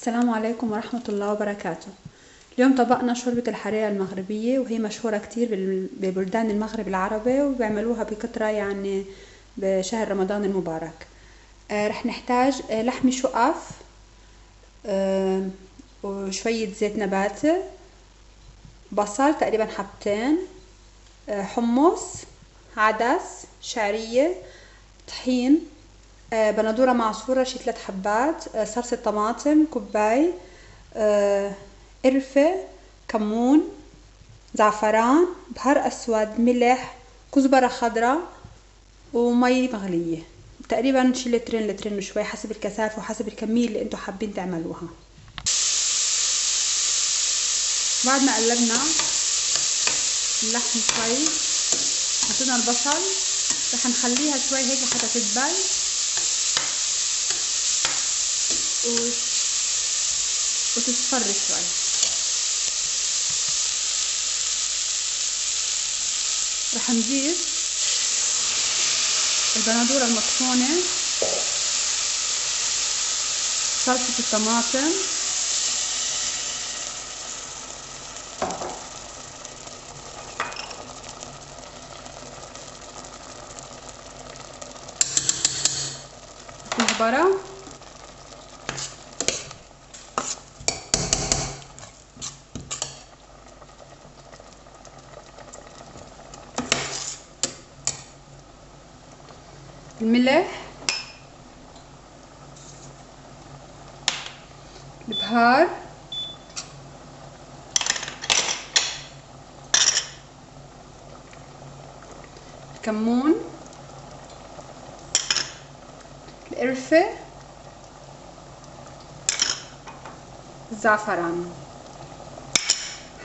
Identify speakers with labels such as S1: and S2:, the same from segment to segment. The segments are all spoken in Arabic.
S1: السلام عليكم ورحمة الله وبركاته. اليوم طبقنا شوربة الحريرة المغربية، وهي مشهورة كتير ببلدان المغرب العربي، وبيعملوها بكترة يعني بشهر رمضان المبارك. رح نحتاج لحمة شقف، وشوية زيت نباتي، بصل تقريبا حبتين، حمص، عدس، شعرية، طحين، بندورة معصورة شي 3 حبات، صلصة طماطم كوباي، قرفة، كمون، زعفران، بهار اسود، ملح، كزبرة خضراء، ومي مغلية. تقريبا شي لترين وشوي حسب الكثافة وحسب الكمية اللي انتو حابين تعملوها. بعد ما قلبنا اللحم شوي حطينا البصل، رح نخليها شوي هيك حتى تدبل وتصفر شوي. رح نضيف البندورة المطحونة، صلصة الطماطم، كزبرة، الملح، البهار، الكمون، القرفة، الزعفران.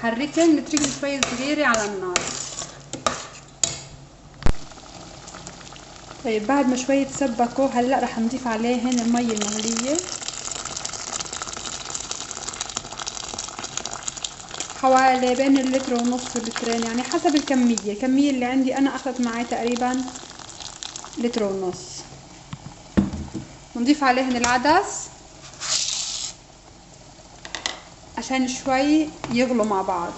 S1: حركن نتركن شوي صغيرة على النار. طيب بعد ما شوي تسبكوا هلا رح نضيف عليهن المي المغلية، حوالي بين اللتر ونص واللترين، يعني حسب الكمية اللي عندي انا اخذت معي تقريبا لتر ونص. ونضيف عليهن العدس عشان شوي يغلوا مع بعض.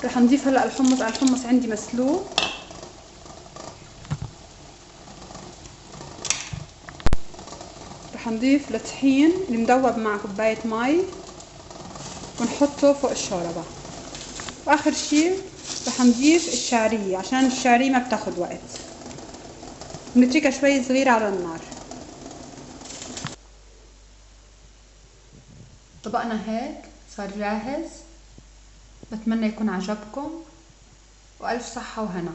S1: رح نضيف هلا الحمص. الحمص عندي مسلوق. رح نضيف الطحين المدوب مع كوباية مي ونحطه فوق الشوربة. واخر شي رح نضيف الشعرية عشان الشعرية ما بتاخد وقت، ونتركها شوي صغيرة على النار. طبقنا هيك صار جاهز. بتمنى يكون عجبكم، والف صحة وهنا.